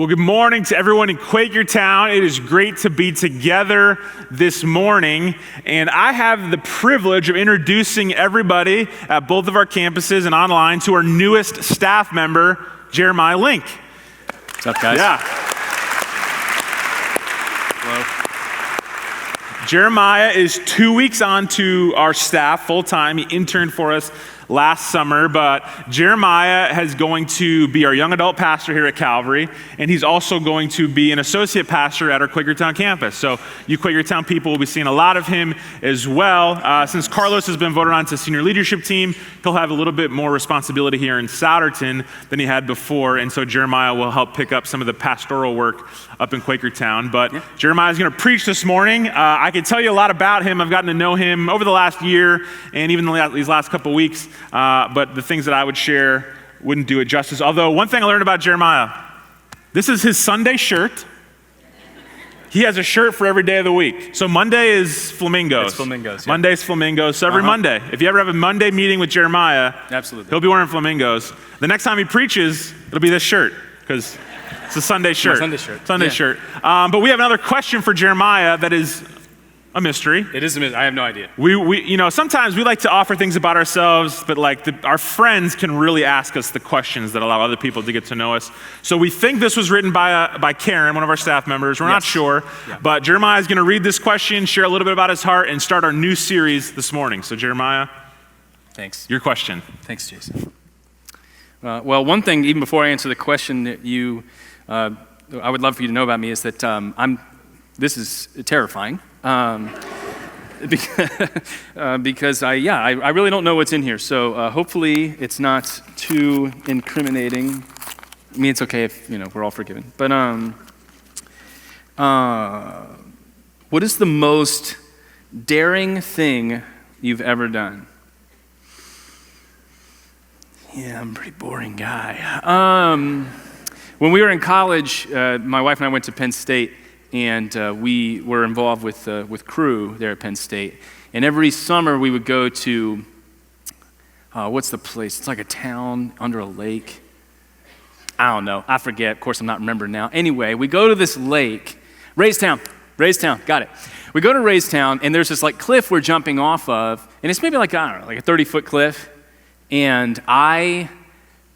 Well, good morning to everyone in Quakertown. It is great to be together this morning. And I have the privilege of introducing everybody at both of our campuses and online to our newest staff member, Jeremiah Link. What's up, guys? Yeah. Hello. Jeremiah is 2 weeks on to our staff full-time. He interned for us last summer, but Jeremiah is going to be our young adult pastor here at Calvary, and he's also going to be an associate pastor at our Quakertown campus. So you Quakertown people will be seeing a lot of him as well. Since Carlos has been voted on to senior leadership team, he'll have a little bit more responsibility here in Souderton than he had before, and so Jeremiah will help pick up some of the pastoral work up in Quakertown. But Jeremiah is going to preach this morning. I can tell you a lot about him. I've gotten to know him over the last year and even these last couple weeks. But the things that I would share wouldn't do it justice. Although one thing I learned about Jeremiah, this is his Sunday shirt. He has a shirt for every day of the week. So Monday is flamingos. It's flamingos, yeah. Monday's flamingos. So every Monday, if you ever have a Monday meeting with Jeremiah, absolutely, he'll be wearing flamingos. The next time he preaches, it'll be this shirt because it's a Sunday shirt. Sunday shirt. But we have another question for Jeremiah that is a mystery. It is a mystery. I have no idea. We sometimes we like to offer things about ourselves, but our friends can really ask us the questions that allow other people to get to know us. So we think this was written by Karen, one of our staff members. We're not sure, but Jeremiah is going to read this question, share a little bit about his heart, and start our new series this morning. So Jeremiah, thanks. Your question. Thanks, Jason. Well, one thing, even before I answer the question that I would love for you to know about me is that this is terrifying. Because I really don't know what's in here. So hopefully it's not too incriminating. I mean, it's okay if, we're all forgiven. But what is the most daring thing you've ever done? Yeah, I'm a pretty boring guy. When we were in college, my wife and I went to Penn State. And we were involved with Cru there at Penn State. And every summer we would go to, what's the place? It's like a town under a lake. I don't know. I forget. Of course, I'm not remembering now. Anyway, we go to this lake. Raystown. Got it. We go to Raystown, and there's this like cliff we're jumping off of. And it's maybe like, I don't know, like a 30-foot cliff. And I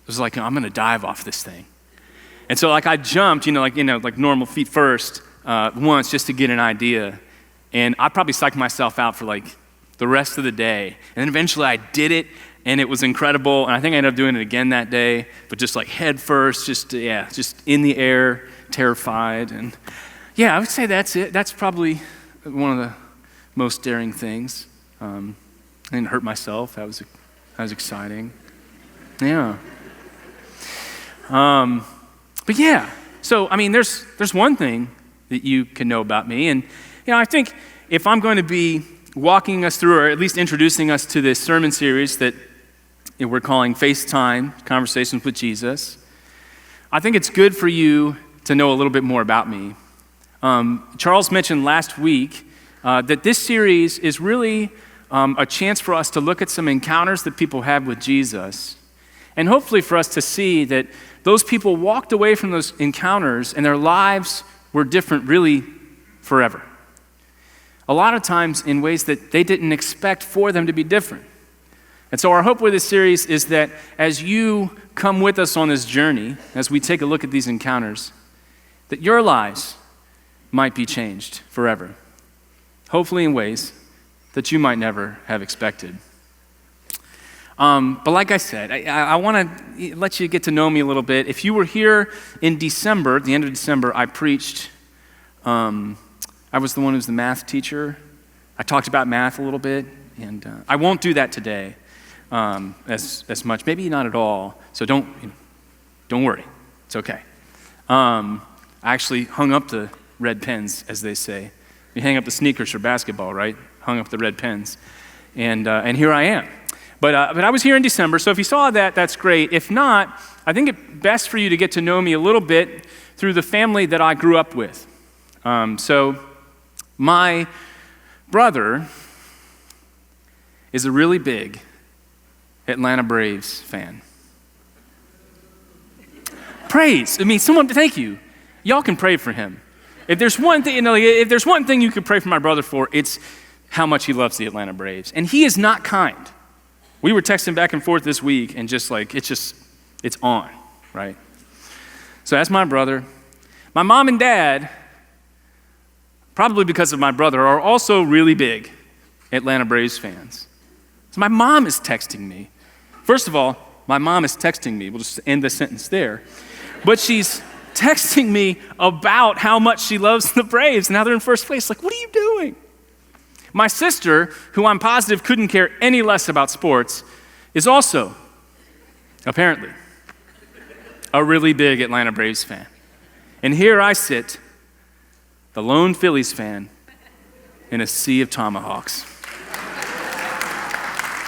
was like, I'm going to dive off this thing. And so like I jumped, like normal feet first. Once just to get an idea. And I probably psyched myself out for like the rest of the day. And then eventually I did it and it was incredible. And I think I ended up doing it again that day, but just like head first, just in the air, terrified. And I would say that's it. That's probably one of the most daring things. I didn't hurt myself. That was exciting. Yeah. But yeah, so I mean, there's one thing that you can know about me. And, I think if I'm going to be walking us through, or at least introducing us to this sermon series that we're calling FaceTime, Conversations with Jesus, I think it's good for you to know a little bit more about me. Charles mentioned last week that this series is really a chance for us to look at some encounters that people have with Jesus, and hopefully for us to see that those people walked away from those encounters and their lives were different really forever. A lot of times in ways that they didn't expect for them to be different. And so our hope with this series is that as you come with us on this journey, as we take a look at these encounters, that your lives might be changed forever. Hopefully in ways that you might never have expected. But like I said, I want to let you get to know me a little bit. If you were here in December, the end of December, I preached. I was the one who's the math teacher. I talked about math a little bit, and I won't do that today as much. Maybe not at all. So don't worry. It's okay. I actually hung up the red pens, as they say. You hang up the sneakers for basketball, right? Hung up the red pens, and here I am. But I was here in December, so if you saw that, that's great. If not, I think it's best for you to get to know me a little bit through the family that I grew up with. So my brother is a really big Atlanta Braves fan. Praise. I mean, thank you. y'all can pray for him. If there's one thing, if there's one thing you could pray for my brother for, it's how much he loves the Atlanta Braves. And he is not kind. We were texting back and forth this week, and it's on, right? So that's my brother. My mom and dad, probably because of my brother, are also really big Atlanta Braves fans. So my mom is texting me. First of all, my mom is texting me. We'll just end the sentence there. But she's texting me about how much she loves the Braves and how they're in first place. Like, what are you doing? My sister, who I'm positive couldn't care any less about sports, is also, apparently, a really big Atlanta Braves fan. And here I sit, the lone Phillies fan, in a sea of tomahawks.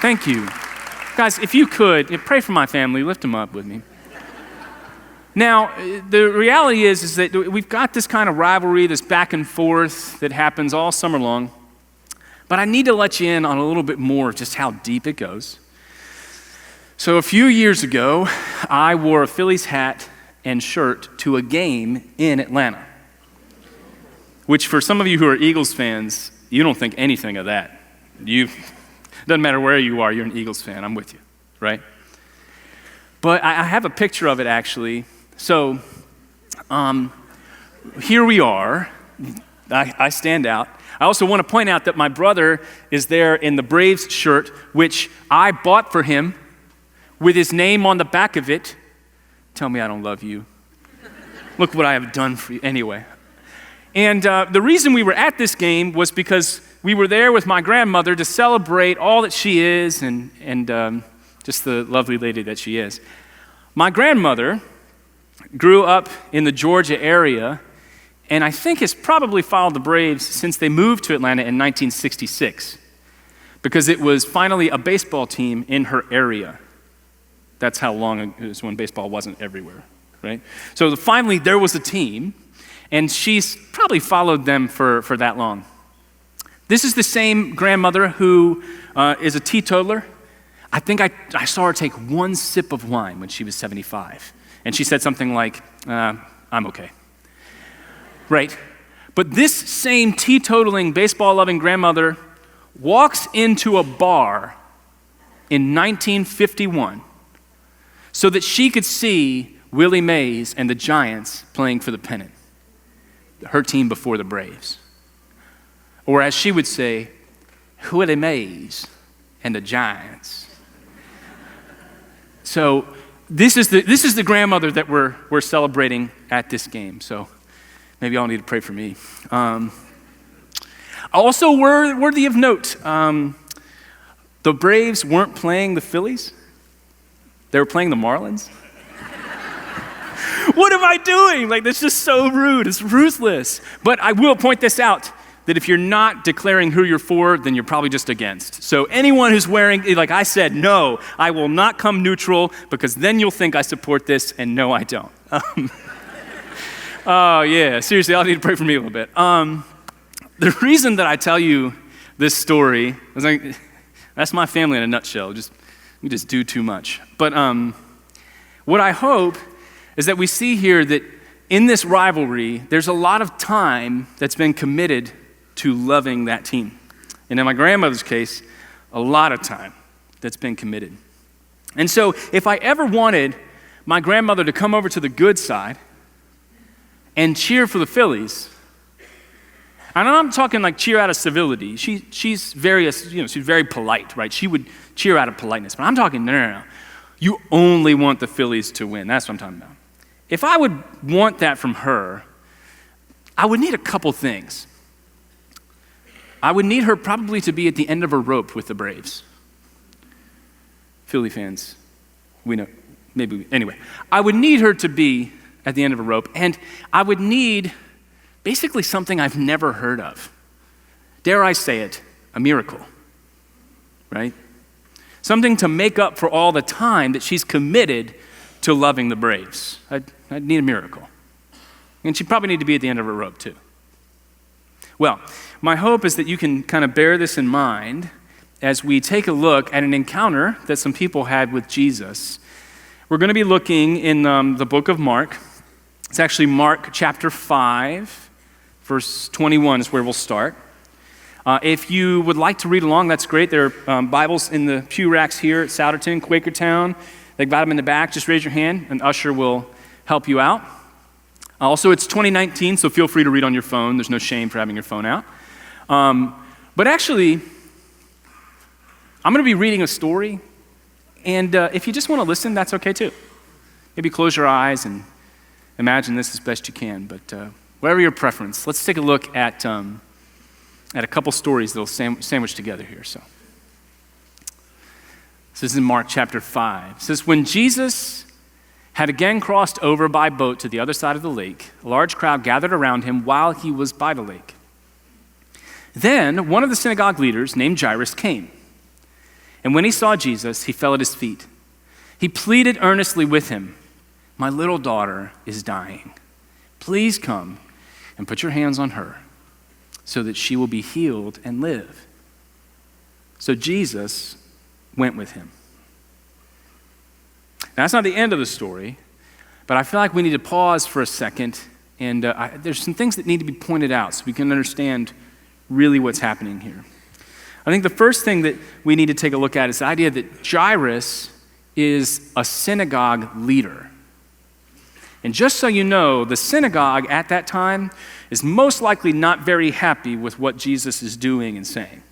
Thank you. Guys, if you could, pray for my family, lift them up with me. Now, the reality is that we've got this kind of rivalry, this back and forth that happens all summer long. But I need to let you in on a little bit more of just how deep it goes. So a few years ago, I wore a Phillies hat and shirt to a game in Atlanta, which for some of you who are Eagles fans, you don't think anything of that. Doesn't matter where you are, you're an Eagles fan. I'm with you, right? But I have a picture of it, actually. So here we are. I stand out. I also want to point out that my brother is there in the Braves shirt, which I bought for him with his name on the back of it. Tell me I don't love you. Look what I have done for you. Anyway. And the reason we were at this game was because we were there with my grandmother to celebrate all that she is and just the lovely lady that she is. My grandmother grew up in the Georgia area, and I think has probably followed the Braves since they moved to Atlanta in 1966, because it was finally a baseball team in her area. That's how long it was when baseball wasn't everywhere, right? So finally there was a team, and she's probably followed them for that long. This is the same grandmother who is a teetotaler. I think I saw her take one sip of wine when she was 75, and she said something like, I'm okay. Right? But this same teetotaling, baseball-loving grandmother walks into a bar in 1951 so that she could see Willie Mays and the Giants playing for the pennant, her team before the Braves. Or as she would say, Willie Mays and the Giants. So this is the grandmother that we're celebrating at this game. So maybe y'all need to pray for me. Also worthy of note, the Braves weren't playing the Phillies. They were playing the Marlins. What am I doing? Like, that's just so rude. It's ruthless. But I will point this out, that if you're not declaring who you're for, then you're probably just against. So anyone who's wearing, like I said, no, I will not come neutral, because then you'll think I support this, and no, I don't. Oh, yeah, seriously, I'll need to pray for me a little bit. The reason that I tell you this story is that's my family in a nutshell. We just do too much. But what I hope is that we see here that in this rivalry, there's a lot of time that's been committed to loving that team. And in my grandmother's case, a lot of time that's been committed. And so if I ever wanted my grandmother to come over to the good side and cheer for the Phillies, and I'm talking like cheer out of civility. She's very polite, right? She would cheer out of politeness. But I'm talking, no. You only want the Phillies to win. That's what I'm talking about. If I would want that from her, I would need a couple things. I would need her probably to be at the end of a rope with the Braves. Philly fans, we know, anyway. I would need her to be at the end of a rope, and I would need basically something I've never heard of. Dare I say it, a miracle, right? Something to make up for all the time that she's committed to loving the Braves. I'd need a miracle. And she'd probably need to be at the end of her rope too. Well, my hope is that you can kind of bear this in mind as we take a look at an encounter that some people had with Jesus. We're going to be looking in the book of Mark, It's actually Mark chapter 5, verse 21 is where we'll start. If you would like to read along, that's great. There are Bibles in the pew racks here at Souderton, Quakertown. They've got them in the back. Just raise your hand, and usher will help you out. Also, it's 2019, so feel free to read on your phone. There's no shame for having your phone out. But actually, I'm going to be reading a story, and if you just want to listen, that's okay too. Maybe close your eyes and imagine this as best you can, but whatever your preference, let's take a look at a couple stories that will sandwich together here. So this is in Mark chapter 5. It says, when Jesus had again crossed over by boat to the other side of the lake, a large crowd gathered around him while he was by the lake. Then one of the synagogue leaders named Jairus came, and when he saw Jesus, he fell at his feet. He pleaded earnestly with him, "My little daughter is dying. Please come and put your hands on her so that she will be healed and live." So Jesus went with him. Now, that's not the end of the story, but I feel like we need to pause for a second, and there's some things that need to be pointed out so we can understand really what's happening here. I think the first thing that we need to take a look at is the idea that Jairus is a synagogue leader. And just so you know, the synagogue at that time is most likely not very happy with what Jesus is doing and saying.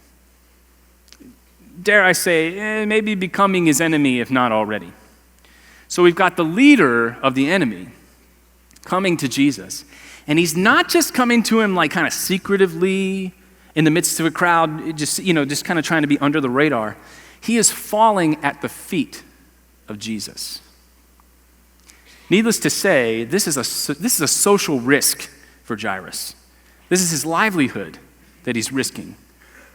Dare I say, maybe becoming his enemy, if not already. So we've got the leader of the enemy coming to Jesus. And he's not just coming to him like kind of secretively in the midst of a crowd, just kind of trying to be under the radar. He is falling at the feet of Jesus. Needless to say, this is a social risk for Jairus. This is his livelihood that he's risking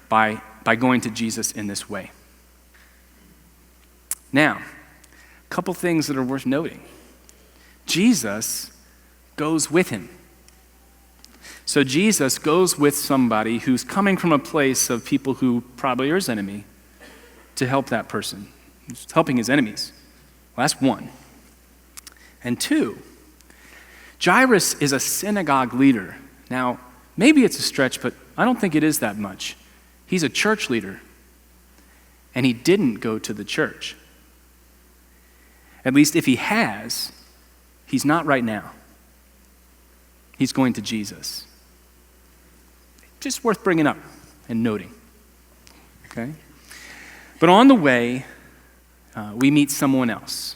by going to Jesus in this way. Now, a couple things that are worth noting. Jesus goes with him. So Jesus goes with somebody who's coming from a place of people who probably are his enemy to help that person. He's helping his enemies. Well, that's one. And two, Jairus is a synagogue leader. Now, maybe it's a stretch, but I don't think it is that much. He's a church leader, and he didn't go to the church. At least if he has, he's not right now. He's going to Jesus. Just worth bringing up and noting. Okay? But on the way, we meet someone else.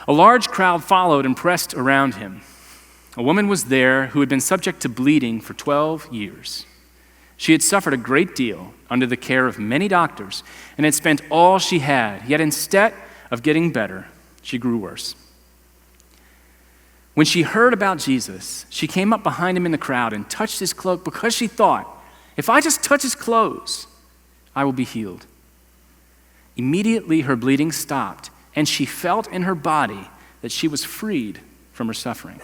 A large crowd followed and pressed around him. A woman was there who had been subject to bleeding for 12 years. She had suffered a great deal under the care of many doctors and had spent all she had, yet instead of getting better, she grew worse. When she heard about Jesus, she came up behind him in the crowd and touched his cloak because she thought, if I just touch his clothes, I will be healed. Immediately her bleeding stopped, and she felt in her body that she was freed from her suffering.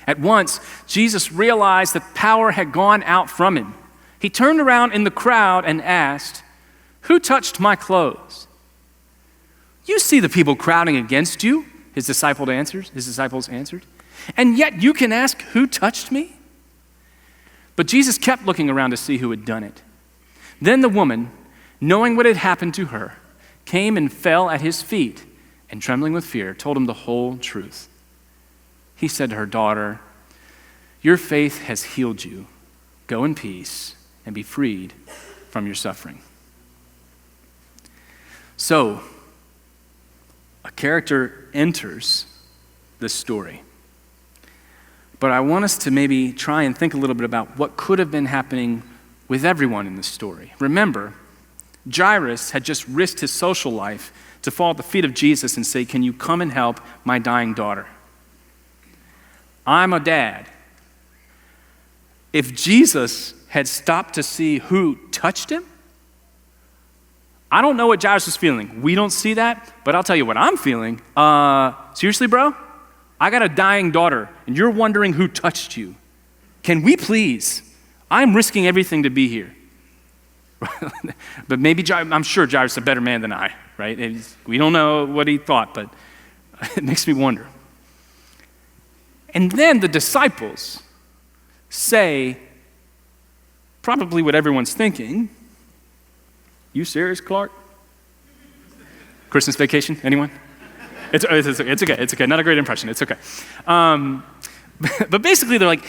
At once, Jesus realized that power had gone out from him. He turned around in the crowd and asked, "Who touched my clothes?" "You see the people crowding against you," his disciples answered. "And yet you can ask, 'Who touched me?'" But Jesus kept looking around to see who had done it. Then the woman, knowing what had happened to her, came and fell at his feet, and trembling with fear, told him the whole truth. He said to her, "Daughter, your faith has healed you. Go in peace and be freed from your suffering." So, a character enters this story. But I want us to maybe try and think a little bit about what could have been happening with everyone in this story. Remember, Jairus had just risked his social life to fall at the feet of Jesus and say, "Can you come and help my dying daughter?" I'm a dad. If Jesus had stopped to see who touched him, I don't know what Jairus was feeling. We don't see that, but I'll tell you what I'm feeling. Seriously, bro? I got a dying daughter, and you're wondering who touched you. Can we please? I'm risking everything to be here. But maybe, I'm sure Jairus is a better man than I, right? We don't know what he thought, but it makes me wonder. And then the disciples say probably what everyone's thinking. You serious, Clark? Christmas Vacation, anyone? It's okay, it's okay. Not a great impression, it's okay. But basically they're like,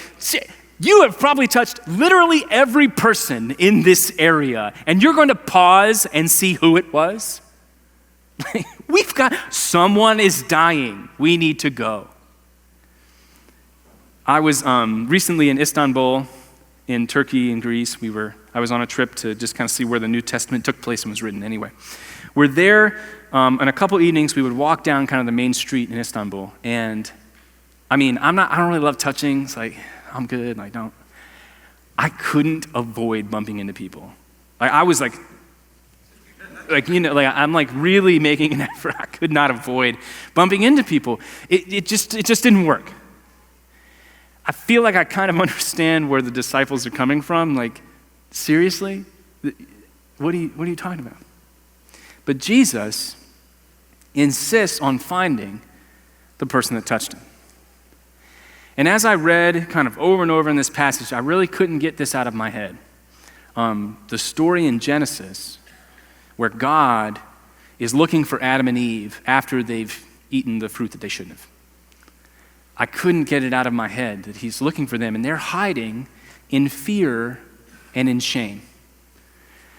you have probably touched literally every person in this area, and you're going to pause and see who it was? Someone is dying. We need to go. I was recently in Istanbul, in Turkey and Greece. I was on a trip to just kind of see where the New Testament took place and was written anyway. We're there, and a couple evenings we would walk down kind of the main street in Istanbul. And I don't really love touching. It's like, I'm good, I couldn't avoid bumping into people. I was I'm really making an effort. I could not avoid bumping into people. It just didn't work. I feel like I kind of understand where the disciples are coming from. Like, seriously? What are you talking about? But Jesus insists on finding the person that touched him. And as I read kind of over and over in this passage, I really couldn't get this out of my head. The story in Genesis where God is looking for Adam and Eve after they've eaten the fruit that they shouldn't have. I couldn't get it out of my head that he's looking for them, and they're hiding in fear and in shame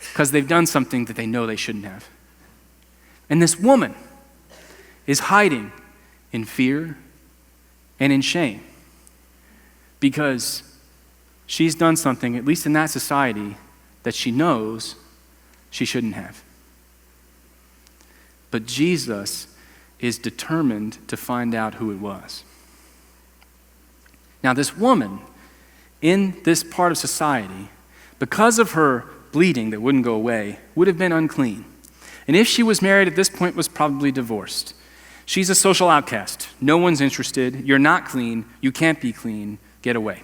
because they've done something that they know they shouldn't have. And this woman is hiding in fear and in shame because she's done something, at least in that society, that she knows she shouldn't have. But Jesus is determined to find out who it was. Now, this woman in this part of society, because of her bleeding that wouldn't go away, would have been unclean. And if she was married at this point, was probably divorced. She's a social outcast. No one's interested. You're not clean. You can't be clean. Get away.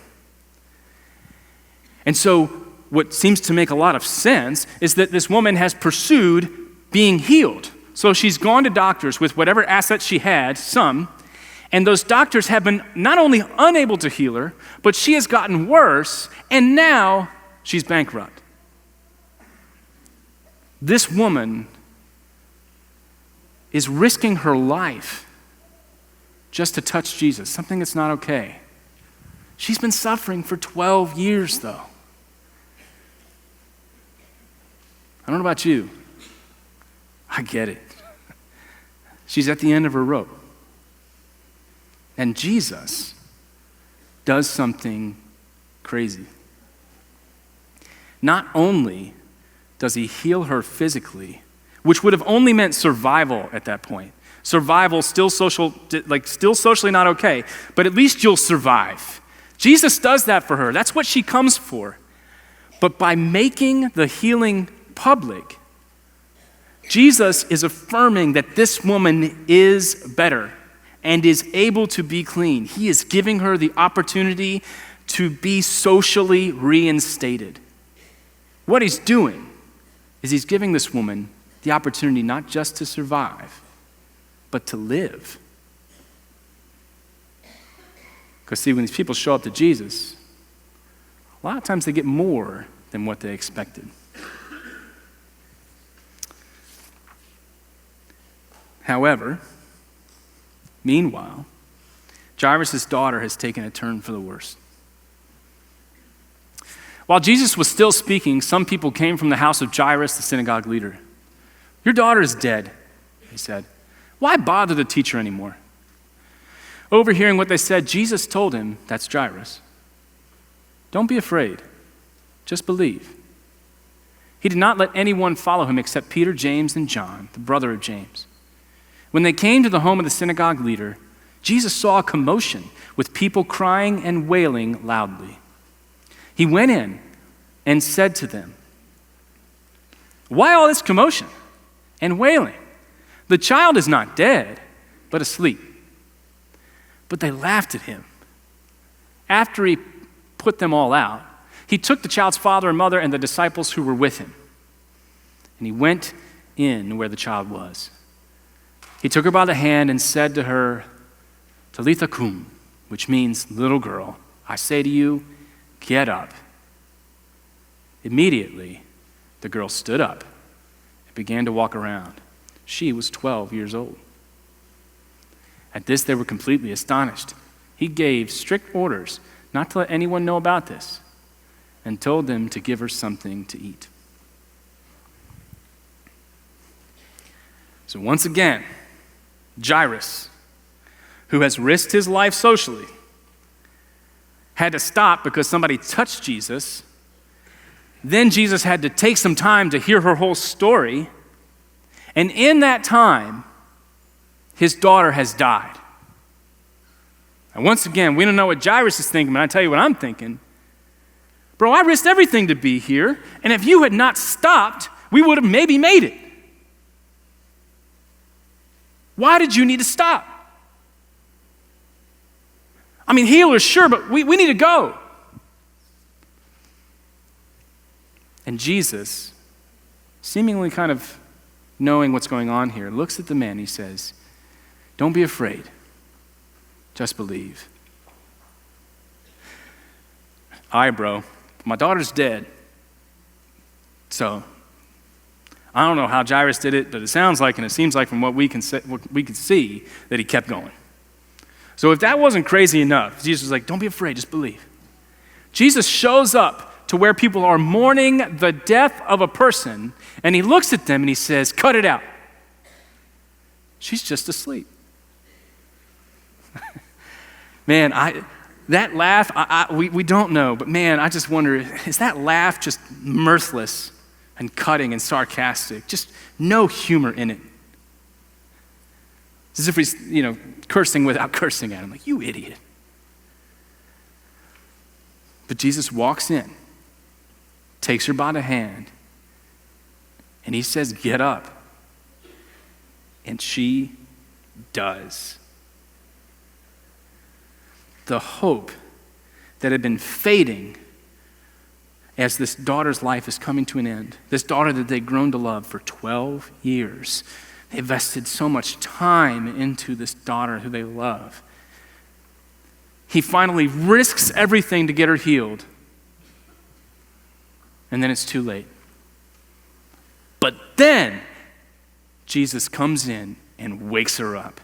And so what seems to make a lot of sense is that this woman has pursued being healed. So she's gone to doctors with whatever assets she had, some, and those doctors have been not only unable to heal her, but she has gotten worse, and now she's bankrupt. This woman is risking her life just to touch Jesus, something that's not okay. She's been suffering for 12 years, though. I don't know about you. I get it. She's at the end of her rope. And Jesus does something crazy. Not only does he heal her physically, which would have only meant survival at that point. Survival, still socially not okay, but at least you'll survive. Jesus does that for her. That's what she comes for. But by making the healing public, Jesus is affirming that this woman is better and is able to be clean. He is giving her the opportunity to be socially reinstated. What he's doing is he's giving this woman the opportunity not just to survive, but to live. Because see, when these people show up to Jesus, a lot of times they get more than what they expected. However, meanwhile, Jairus' daughter has taken a turn for the worse. While Jesus was still speaking, some people came from the house of Jairus, the synagogue leader. "Your daughter is dead," he said. "Why bother the teacher anymore?" Overhearing what they said, Jesus told him, that's Jairus, "Don't be afraid, just believe." He did not let anyone follow him except Peter, James, and John, the brother of James. When they came to the home of the synagogue leader, Jesus saw a commotion with people crying and wailing loudly. He went in and said to them, "Why all this commotion and wailing? The child is not dead, but asleep." But they laughed at him. After he put them all out, he took the child's father and mother and the disciples who were with him, and he went in where the child was. He took her by the hand and said to her, "Talitha cum," which means, little girl, I say to you, get up. Immediately, the girl stood up and began to walk around. She was 12 years old. At this, they were completely astonished. He gave strict orders not to let anyone know about this and told them to give her something to eat. So once again, Jairus, who has risked his life socially, had to stop because somebody touched Jesus. Then Jesus had to take some time to hear her whole story. And in that time, his daughter has died. And once again, we don't know what Jairus is thinking, but I tell you what I'm thinking. Bro, I risked everything to be here, and if you had not stopped, we would have maybe made it. Why did you need to stop? I mean, healer, sure, but we need to go. And Jesus, seemingly kind of knowing what's going on here, looks at the man. He says, don't be afraid. Just believe. All right, bro, my daughter's dead. So I don't know how Jairus did it, but it sounds like, and it seems like from what we can see, that he kept going. So if that wasn't crazy enough, Jesus was like, don't be afraid, just believe. Jesus shows up to where people are mourning the death of a person, and he looks at them and he says, cut it out. She's just asleep. Man, that laugh, we don't know, but man, I just wonder, is that laugh just mirthless and cutting and sarcastic? Just no humor in it. It's as if he's, cursing without cursing at him, like, you idiot. But Jesus walks in, takes her by the hand, and he says, get up. And she does. The hope that had been fading as this daughter's life is coming to an end, this daughter that they'd grown to love for 12 years, they invested so much time into this daughter who they love. He finally risks everything to get her healed, and then it's too late. But then Jesus comes in and wakes her up.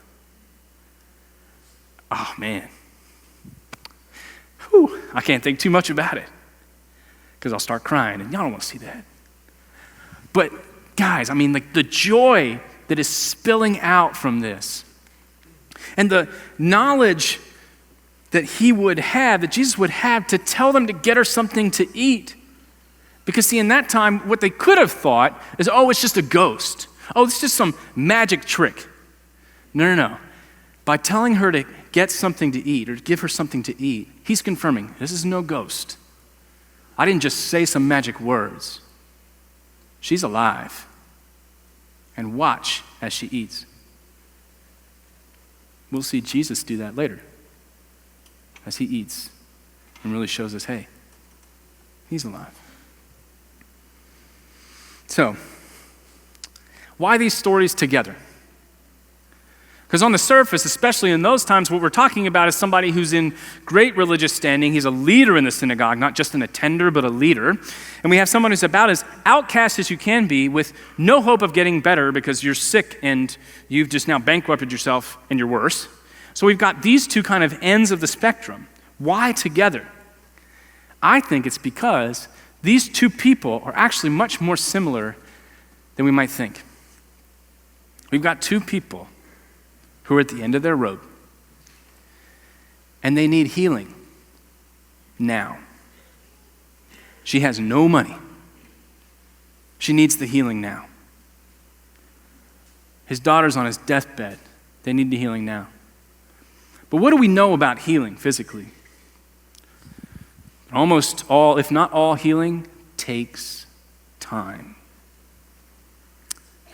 Oh, man. Whew, I can't think too much about it because I'll start crying, and y'all don't want to see that. But guys, the joy that is spilling out from this and the knowledge that he would have, that Jesus would have to tell them to get her something to eat. Because see, in that time, what they could have thought is, oh, it's just a ghost. Oh, it's just some magic trick. No. By telling her to get something to eat or to give her something to eat, he's confirming, this is no ghost. I didn't just say some magic words. She's alive. And watch as she eats. We'll see Jesus do that later as he eats and really shows us, hey, he's alive. So, why these stories together? Because on the surface, especially in those times, what we're talking about is somebody who's in great religious standing. He's a leader in the synagogue, not just an attender, but a leader. And we have someone who's about as outcast as you can be with no hope of getting better because you're sick and you've just now bankrupted yourself and you're worse. So we've got these two kind of ends of the spectrum. Why together? I think it's because these two people are actually much more similar than we might think. We've got two people who are at the end of their rope, and they need healing now. She has no money. She needs the healing now. His daughter's on his deathbed. They need the healing now. But what do we know about healing physically? Almost all, if not all, healing takes time.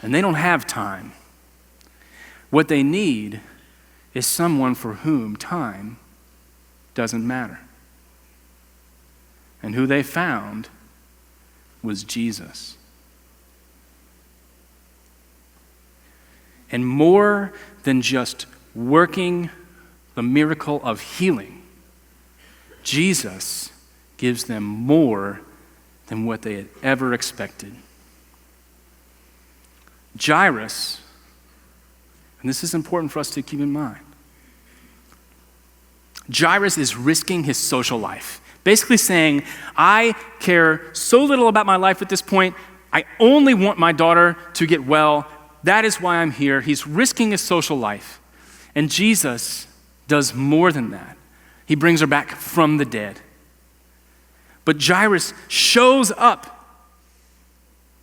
And they don't have time. What they need is someone for whom time doesn't matter. And who they found was Jesus. And more than just working the miracle of healing, Jesus gives them more than what they had ever expected. Jairus, and this is important for us to keep in mind, Jairus is risking his social life, basically saying, I care so little about my life at this point. I only want my daughter to get well. That is why I'm here. He's risking his social life. And Jesus does more than that. He brings her back from the dead. But Jairus shows up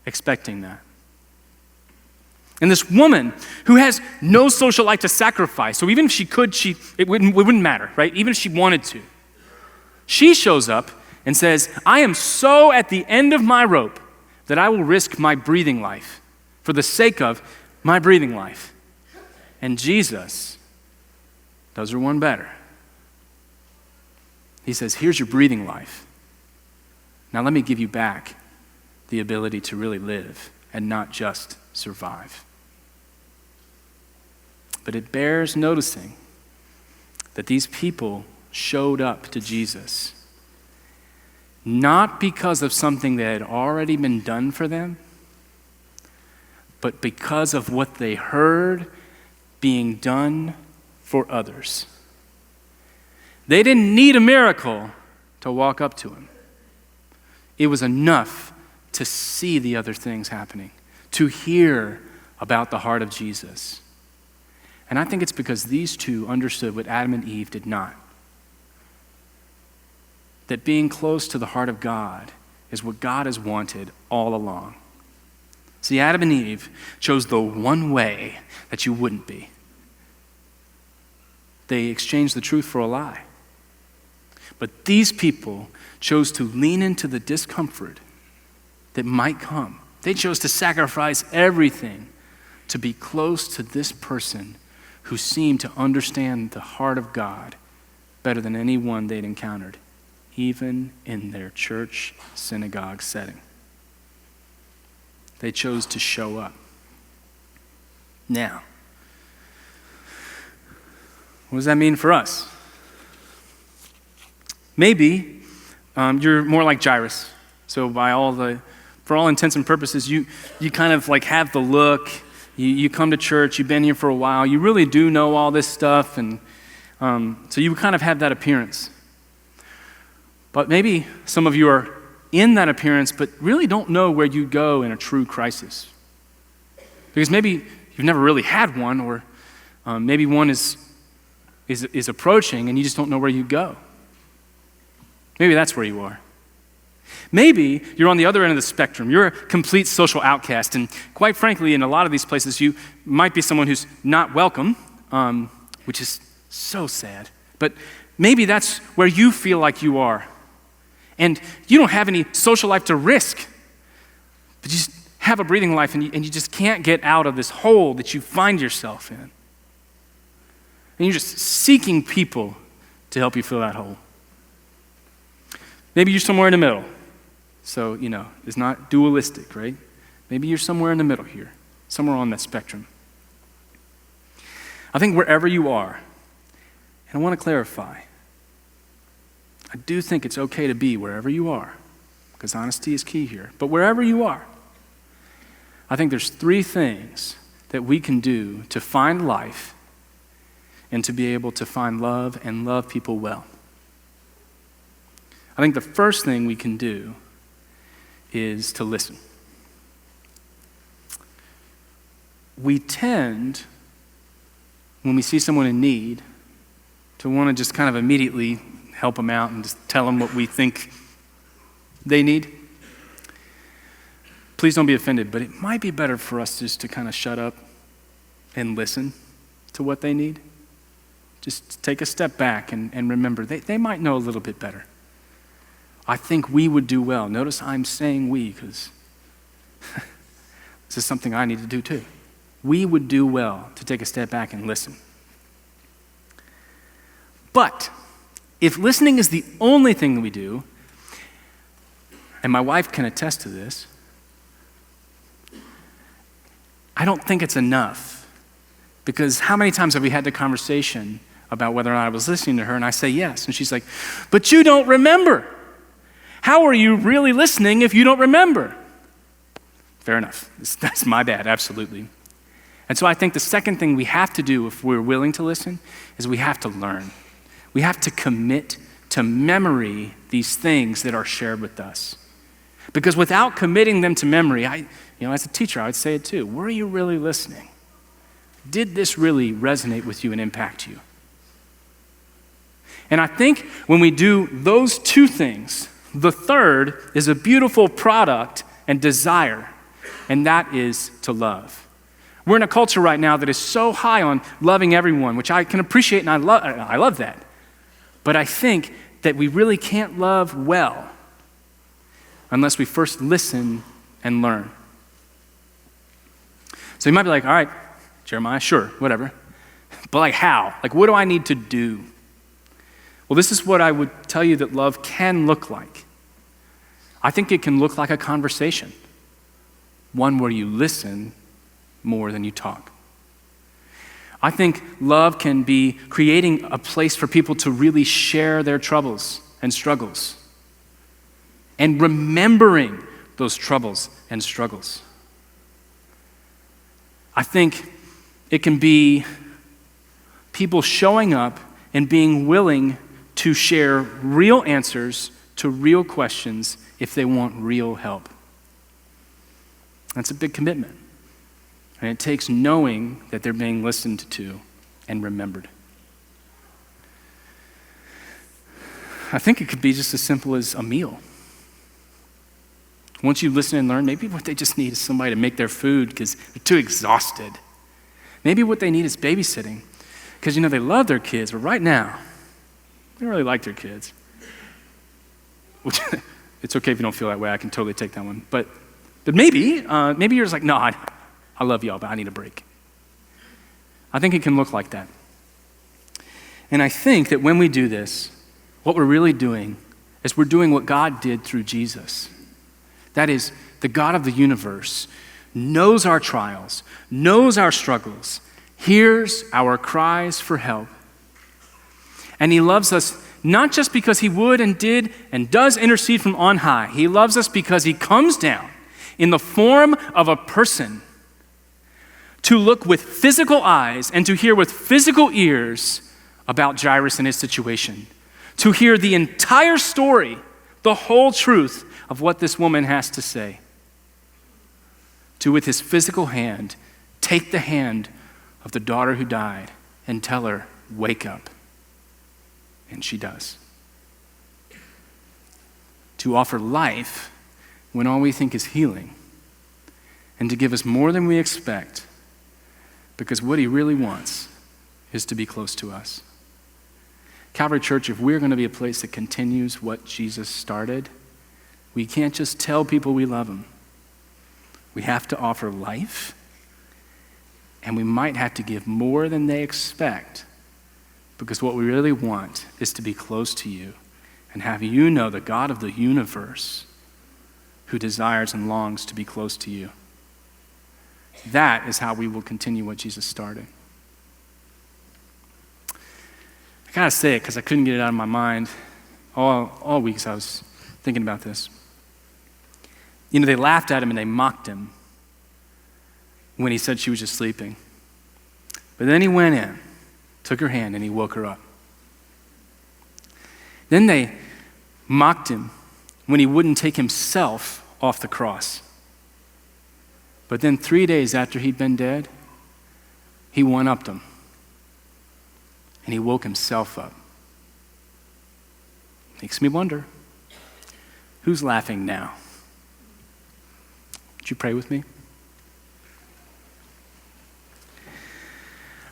expecting that. And this woman who has no social life to sacrifice, so even if she could, it wouldn't matter, right? Even if she wanted to. She shows up and says, I am so at the end of my rope that I will risk my breathing life for the sake of my breathing life. And Jesus does her one better. He says, here's your breathing life. Now let me give you back the ability to really live and not just survive. But it bears noticing that these people showed up to Jesus not because of something that had already been done for them, but because of what they heard being done for others. They didn't need a miracle to walk up to him. It was enough to see the other things happening, to hear about the heart of Jesus. And I think it's because these two understood what Adam and Eve did not. That being close to the heart of God is what God has wanted all along. See, Adam and Eve chose the one way that you wouldn't be. They exchanged the truth for a lie. But these people chose to lean into the discomfort that might come. They chose to sacrifice everything to be close to this person who seemed to understand the heart of God better than anyone they'd encountered, even in their church synagogue setting. They chose to show up. Now, what does that mean for us? Maybe you're more like Jairus. So for all intents and purposes, you kind of like have the look. You come to church, you've been here for a while, you really do know all this stuff, and so you kind of have that appearance. But maybe some of you are in that appearance, but really don't know where you go in a true crisis. Because maybe you've never really had one, or maybe one is approaching and you just don't know where you go. Maybe that's where you are. Maybe you're on the other end of the spectrum. You're a complete social outcast, and quite frankly, in a lot of these places, you might be someone who's not welcome, which is so sad. But maybe that's where you feel like you are. And you don't have any social life to risk, but you just have a breathing life, and you just can't get out of this hole that you find yourself in. And you're just seeking people to help you fill that hole. Maybe you're somewhere in the middle. So, it's not dualistic, right? Maybe you're somewhere in the middle here, somewhere on that spectrum. I think wherever you are, and I want to clarify, I do think it's okay to be wherever you are, because honesty is key here. But wherever you are, I think there's 3 things that we can do to find life and to be able to find love and love people well. I think the first thing we can do is to listen. We tend, when we see someone in need, to want to just kind of immediately help them out and just tell them what we think they need. Please don't be offended, but it might be better for us just to kind of shut up and listen to what they need. Just take a step back and remember, they might know a little bit better. I think we would do well. Notice I'm saying we, because this is something I need to do too. We would do well to take a step back and listen. But if listening is the only thing that we do, and my wife can attest to this, I don't think it's enough. Because how many times have we had the conversation about whether or not I was listening to her, and I say yes. And she's like, but you don't remember. How are you really listening if you don't remember? Fair enough. That's my bad, absolutely. And so I think the second thing we have to do if we're willing to listen is we have to learn. We have to commit to memory these things that are shared with us. Because without committing them to memory, as a teacher, I would say it too. Were you really listening? Did this really resonate with you and impact you? And I think when we do those two things, the third is a beautiful product and desire, and that is to love. We're in a culture right now that is so high on loving everyone, which I can appreciate, and I love that. But I think that we really can't love well unless we first listen and learn. So you might be like, all right, Jeremiah, sure, whatever. But like how? Like what do I need to do? Well, this is what I would tell you that love can look like. I think it can look like a conversation, one where you listen more than you talk. I think love can be creating a place for people to really share their troubles and struggles and remembering those troubles and struggles. I think it can be people showing up and being willing to share real answers to real questions if they want real help. That's a big commitment. And it takes knowing that they're being listened to and remembered. I think it could be just as simple as a meal. Once you listen and learn, maybe what they just need is somebody to make their food because they're too exhausted. Maybe what they need is babysitting because, they love their kids, but right now, they don't really like their kids. Which, it's okay if you don't feel that way. I can totally take that one. But maybe you're just like, no, I love y'all, but I need a break. I think it can look like that. And I think that when we do this, what we're really doing is we're doing what God did through Jesus. That is, the God of the universe knows our trials, knows our struggles, hears our cries for help. And he loves us not just because he would and did and does intercede from on high. He loves us because he comes down in the form of a person to look with physical eyes and to hear with physical ears about Jairus and his situation, to hear the entire story, the whole truth of what this woman has to say, to with his physical hand take the hand of the daughter who died and tell her, wake up. And she does. To offer life when all we think is healing, and to give us more than we expect, because what he really wants is to be close to us. Calvary Church, if we're going to be a place that continues what Jesus started, we can't just tell people we love them. We have to offer life, and we might have to give more than they expect, because what we really want is to be close to you and have you know the God of the universe who desires and longs to be close to you. That is how we will continue what Jesus started. I gotta say it because I couldn't get it out of my mind. All weeks I was thinking about this. They laughed at him and they mocked him when he said she was just sleeping. But then he went in, took her hand, and he woke her up. Then they mocked him when he wouldn't take himself off the cross. But then 3 days after he'd been dead, he one-upped them. And he woke himself up. Makes me wonder, who's laughing now? Would you pray with me?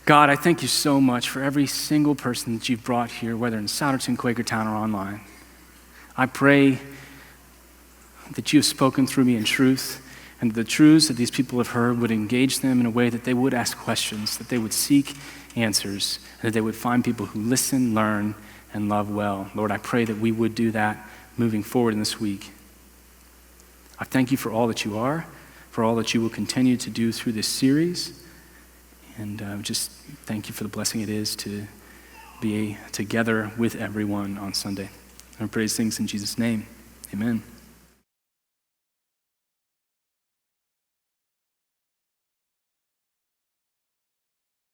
God, I thank you so much for every single person that you've brought here, whether in Souderton, Quakertown, or online. I pray that you have spoken through me in truth, and the truths that these people have heard would engage them in a way that they would ask questions, that they would seek answers, and that they would find people who listen, learn, and love well. Lord, I pray that we would do that moving forward in this week. I thank you for all that you are, for all that you will continue to do through this series, and just thank you for the blessing it is to be together with everyone on Sunday. And I pray these things in Jesus' name. Amen.